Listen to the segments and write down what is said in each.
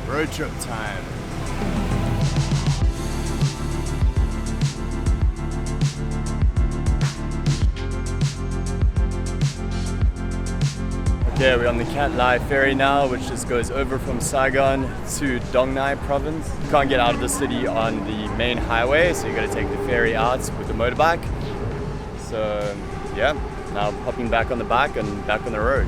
Road trip time. Okay, we're on the Cat Lai ferry now, which just goes over from Saigon to Dong Nai province. You can't get out of the city on the main highway, so you gotta take the ferry out with the motorbike. So yeah, now hopping back on the bike and back on the road.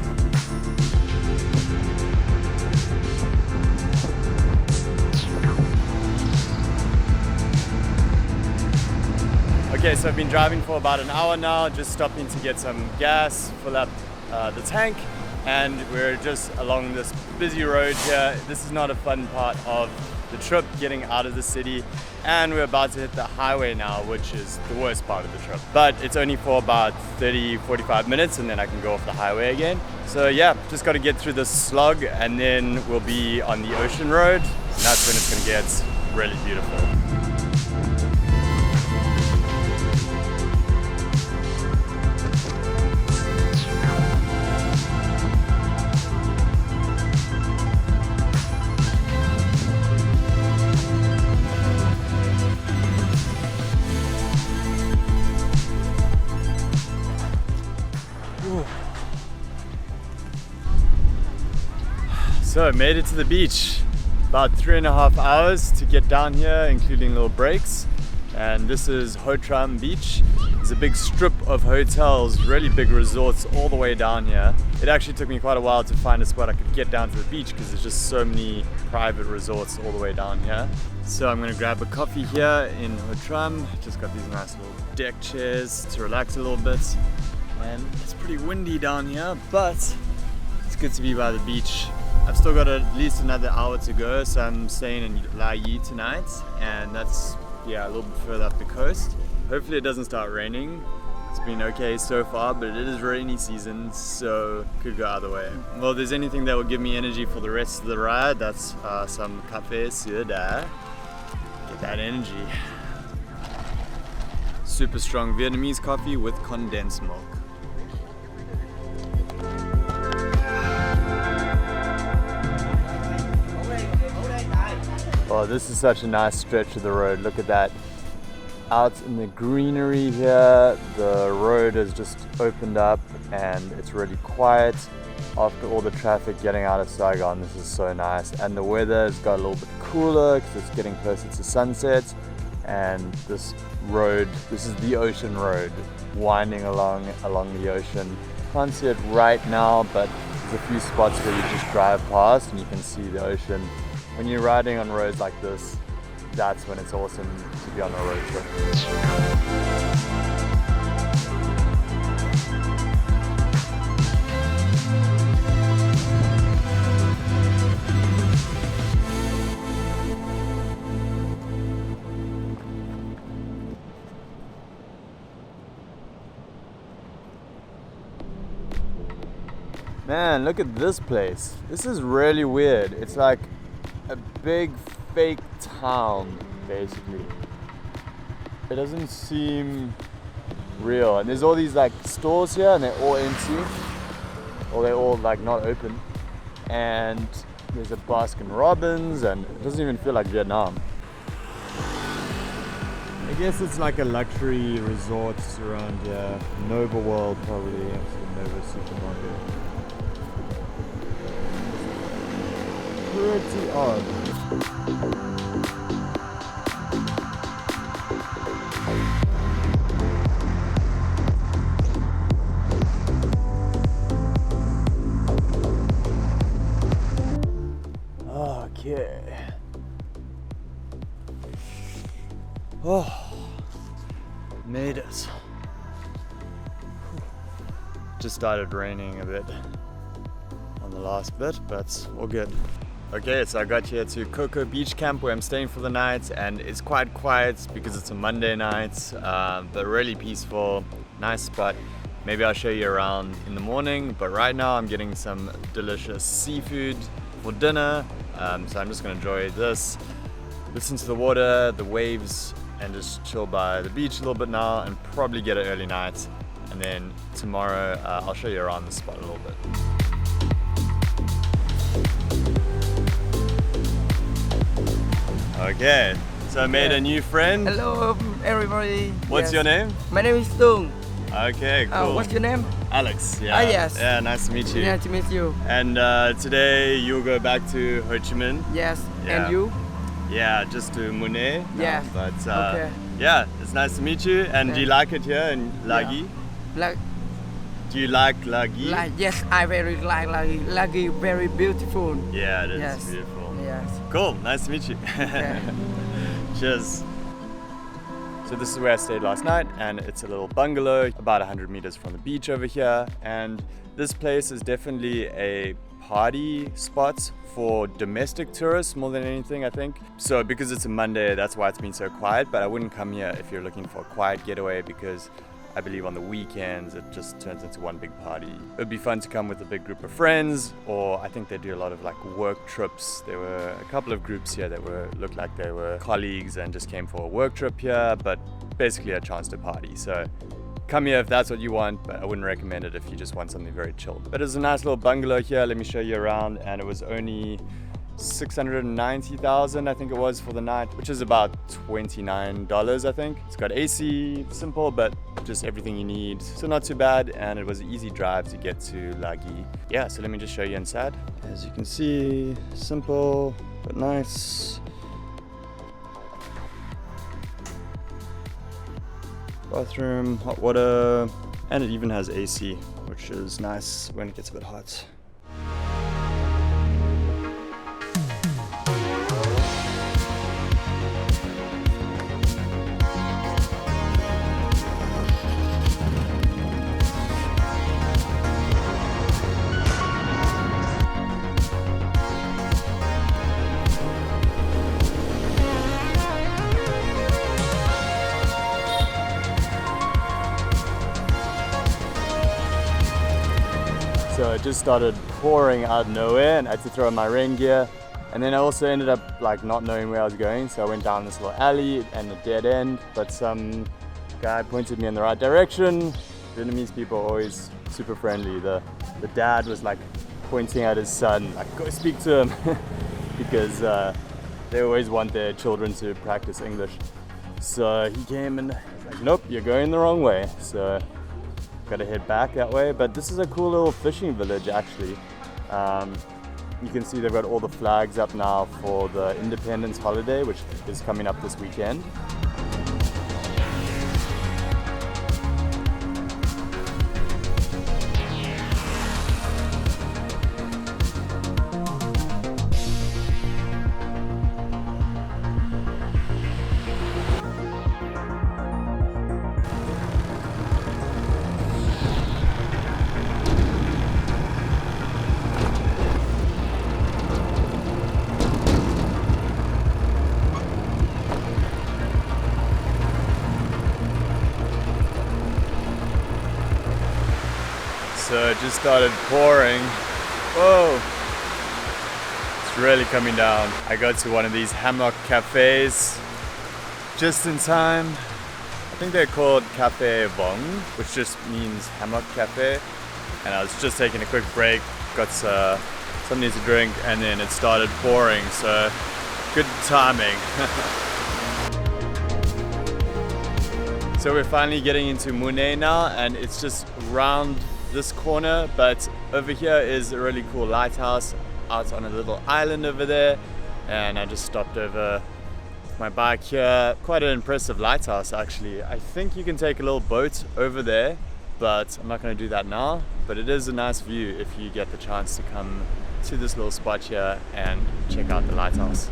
Okay, so I've been driving for about an hour now, just stopping to get some gas, fill up the tank, and we're just along this busy road here. This is not a fun part of the trip, getting out of the city, and we're about to hit the highway now, which is the worst part of the trip. But it's only for about 30-45 minutes, and then I can go off the highway again. So yeah, just got to get through this slog, and then we'll be on the ocean road, and that's when it's going to get really beautiful. So I made it to the beach. About 3.5 hours to get down here, including little breaks. And this is Ho Tram Beach. There's a big strip of hotels, really big resorts all the way down here. It actually took me quite a while to find a spot I could get down to the beach because there's just so many private resorts all the way down here. So I'm gonna grab a coffee here in Ho Tram. Just got these nice little deck chairs to relax a little bit. And it's pretty windy down here, but it's good to be by the beach. I've still got at least another hour to go, so I'm staying in Lai Yi tonight, and that's a little bit further up the coast. Hopefully it doesn't start raining. It's been okay so far, but it is rainy season, so could go either way. Well, if there's anything that will give me energy for the rest of the ride, that's some cafe soda. Get that energy. Super strong Vietnamese coffee with condensed milk. Oh, this is such a nice stretch of the road. Look at that. Out in the greenery here, the road has just opened up and it's really quiet after all the traffic getting out of Saigon. This is so nice. And the weather has got a little bit cooler because it's getting closer to sunset. And this road, this is the ocean road, winding along the ocean. Can't see it right now, but there's a few spots where you just drive past and you can see the ocean. When you're riding on roads like this, that's when it's awesome to be on a road trip. Man, look at this place. This is really weird. It's like a big fake town, basically. It doesn't seem real. And there's all these like stores here and they're all empty. Or they're all like not open. And there's a Baskin Robbins and it doesn't even feel like Vietnam. I guess it's like a luxury resort around here. Nova World probably, Nova Supermarket. Pretty odd. Okay. Oh, made it. Just started raining a bit on the last bit, but all good. Okay, so I got here to Coco Beach Camp where I'm staying for the night, and it's quite quiet because it's a Monday night, but really peaceful, nice spot. Maybe I'll show you around in the morning, but right now I'm getting some delicious seafood for dinner, so I'm just gonna enjoy this, listen to the water, the waves, and just chill by the beach a little bit now and probably get an early night. And then tomorrow I'll show you around the spot a little bit. Okay, so I made a new friend. Hello, everybody. What's your name? My name is Tung. Okay, cool. What's your name? Alex. Yeah. Yes. Yeah, nice to meet you. Nice to meet you. And today you'll go back to Ho Chi Minh. Yes. Yeah. And you? Yeah, just to Mui Ne. Yes. But Okay. yeah, it's nice to meet you. And do you like it here in Lagi? Like, Do you like Lagi? yes, I very like Lagi. Lagi very beautiful. Yeah, it is Yes. beautiful. Yes. Cool, nice to meet you. Okay. Cheers. So this is where I stayed last night, and it's a little bungalow about 100 meters from the beach over here. And this place is definitely a party spot for domestic tourists more than anything, I think. So because it's a Monday, that's why it's been so quiet, but I wouldn't come here if you're looking for a quiet getaway, because I believe on the weekends it just turns into one big party. It would be fun to come with a big group of friends, or I think they do a lot of like work trips. There were a couple of groups here that looked like they were colleagues and just came for a work trip here, but basically a chance to party. So come here if that's what you want, but I wouldn't recommend it if you just want something very chilled. But it's a nice little bungalow here. Let me show you around, and it was only 690,000 I think it was for the night, which is about $29 I think. It's got AC, simple, but just everything you need, so not too bad, and it was an easy drive to get to Lagi. Yeah, so let me just show you inside. As you can see, simple but nice. Bathroom, hot water, and it even has AC, which is nice when it gets a bit hot. So it just started pouring out of nowhere, and I had to throw in my rain gear. And then I also ended up like not knowing where I was going, so I went down this little alley and a dead end, but some guy pointed me in the right direction. Vietnamese people are always super friendly. The dad was like pointing at his son, like, go speak to him, because they always want their children to practice English. So he came and I was like, nope, you're going the wrong way. So gotta head back that way, but this is a cool little fishing village actually. You can see they've got all the flags up now for the Independence holiday, which is coming up this weekend. So it just started pouring. Whoa! It's really coming down. I got to one of these hammock cafes just in time. I think they're called Cafe Vong, which just means hammock cafe. And I was just taking a quick break, got something to drink, and then it started pouring. So good timing. So we're finally getting into Mui Ne now, and it's just round this corner, but over here is a really cool lighthouse out on a little island over there, and I just stopped over with my bike here. Quite an impressive lighthouse actually. I think you can take a little boat over there, but I'm not going to do that now. But it is a nice view if you get the chance to come to this little spot here and check out the lighthouse.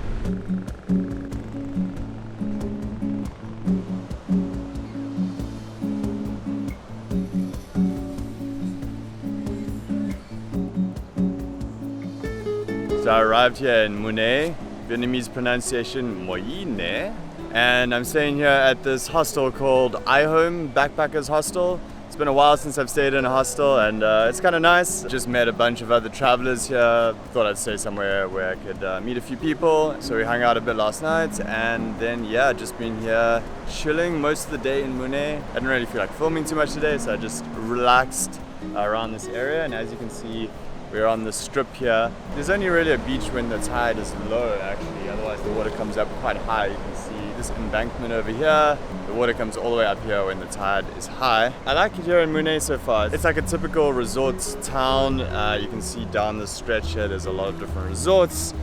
So I arrived here in Mui Ne, Vietnamese pronunciation Mui Ne, and I'm staying here at this hostel called iHome Backpackers Hostel. It's been a while since I've stayed in a hostel, and it's kind of nice. Just met a bunch of other travelers here. Thought I'd stay somewhere where I could meet a few people. So we hung out a bit last night, and then yeah, just been here chilling most of the day in Mui Ne. I didn't really feel like filming too much today, so I just relaxed around this area. And as you can see, We're on the strip here. There's only really a beach when the tide is low actually, otherwise the water comes up quite high. You can see this embankment over here. The water comes all the way up here when the tide is high. I like it here in Mui Ne so far. It's like a typical resort town. You can see down the stretch here there's a lot of different resorts.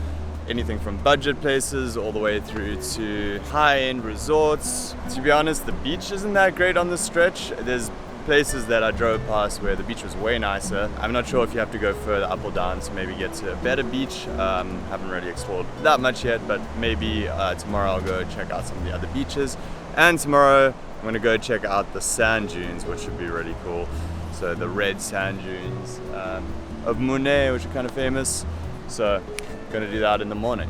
Anything from budget places all the way through to high-end resorts. To be honest, the beach isn't that great on this stretch. There's places that I drove past where the beach was way nicer. I'm not sure if you have to go further up or down to maybe get to a better beach. Haven't really explored that much yet, but maybe tomorrow I'll go check out some of the other beaches. And tomorrow I'm gonna go check out the sand dunes, which should be really cool. So the red sand dunes of Mui Ne, which are kind of famous. So gonna do that in the morning.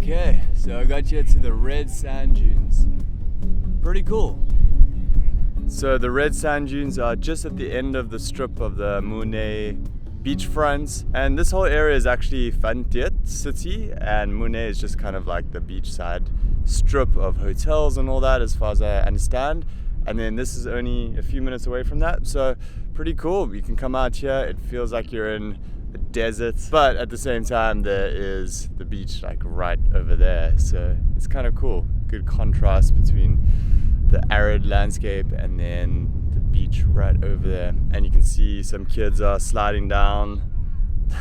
Okay, so I got you to the red sand dunes. Pretty cool. So the red sand dunes are just at the end of the strip of the Mui Ne beachfront, and this whole area is actually Phan Thiet city, and Mui Ne is just kind of like the beachside strip of hotels and all that, as far as I understand. And then this is only a few minutes away from that, so pretty cool. You can come out here, it feels like you're in a desert, but at the same time there is the beach like right over there, so it's kind of cool. Good contrast between the arid landscape and then the beach right over there. And you can see some kids are sliding down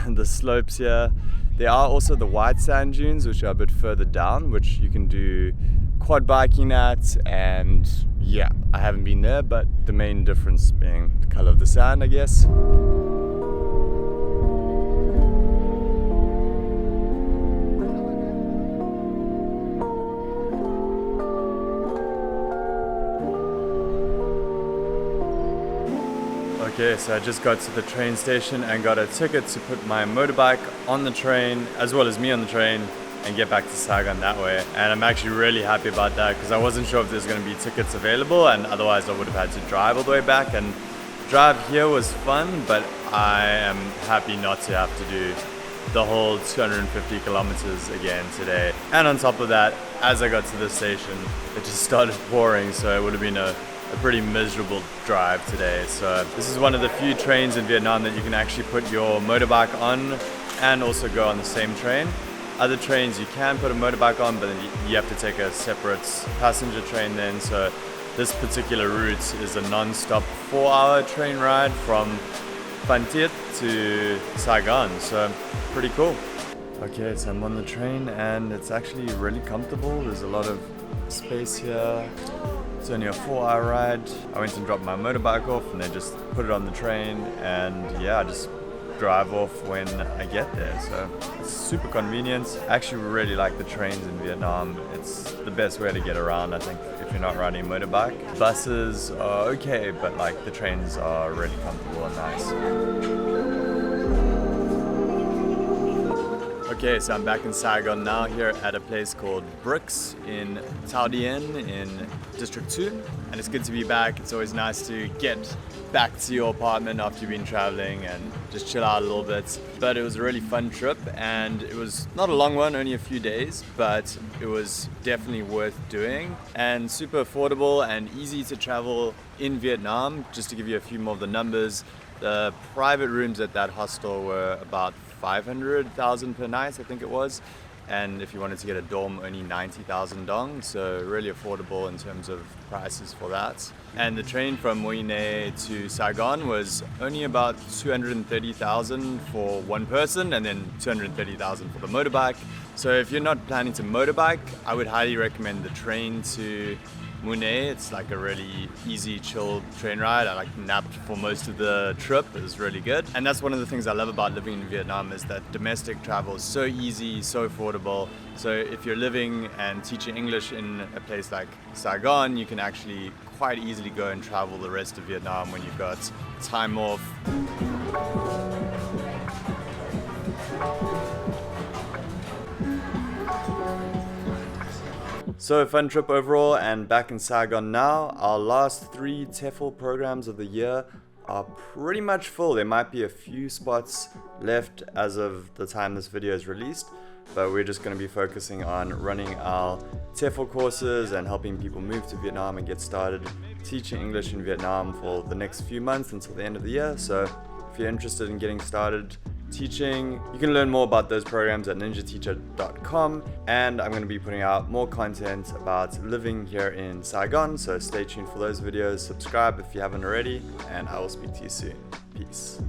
the slopes here. There are also the white sand dunes, which are a bit further down, which you can do quad biking at, and yeah, I haven't been there, but the main difference being the color of the sand, I guess. Okay, so I just got to the train station and got a ticket to put my motorbike on the train, as well as me on the train, and get back to Saigon that way. And I'm actually really happy about that, because I wasn't sure if there's going to be tickets available, and otherwise I would have had to drive all the way back. And drive here was fun, but I am happy not to have to do the whole 250 kilometers again today. And on top of that, as I got to the station, it just started pouring, so it would have been a pretty miserable drive today. So this is one of the few trains in Vietnam that you can actually put your motorbike on and also go on the same train. Other trains you can put a motorbike on, but then you have to take a separate passenger train then. So this particular route is a non-stop 4-hour train ride from Phan Thiet to Saigon, so pretty cool. Okay, so I'm on the train and it's actually really comfortable. There's a lot of space here. It's only a 4-hour ride. I went and dropped my motorbike off and then just put it on the train, and yeah, I just drive off when I get there. So it's super convenient. I actually really like the trains in Vietnam. It's the best way to get around, I think, if you're not riding a motorbike. Buses are okay, but like the trains are really comfortable and nice. Okay, so I'm back in Saigon now, here at a place called Bricks in Thao Dien in District 2. And it's good to be back. It's always nice to get back to your apartment after you've been traveling and just chill out a little bit. But it was a really fun trip, and it was not a long one, only a few days, but it was definitely worth doing and super affordable and easy to travel in Vietnam. Just to give you a few more of the numbers, the private rooms at that hostel were about 500,000 per night, I think it was. And if you wanted to get a dorm, only 90,000 dong, so really affordable in terms of prices for that. And the train from Mui Ne to Saigon was only about 230,000 for one person, and then 230,000 for the motorbike. So if you're not planning to motorbike, I would highly recommend the train to Mui Ne. It's like a really easy, chill train ride. I like napped for most of the trip. It was really good. And that's one of the things I love about living in Vietnam, is that domestic travel is so easy, so affordable. So if you're living and teaching English in a place like Saigon, you can actually quite easily go and travel the rest of Vietnam when you've got time off. So fun trip overall, and back in Saigon now. Our last 3 TEFL programs of the year are pretty much full. There might be a few spots left as of the time this video is released, but we're just going to be focusing on running our TEFL courses and helping people move to Vietnam and get started teaching English in Vietnam for the next few months until the end of the year. So if you're interested in getting started teaching, you can learn more about those programs at ninjateacher.com, and I'm going to be putting out more content about living here in Saigon, so stay tuned for those videos. Subscribe if you haven't already, and I will speak to you soon. Peace.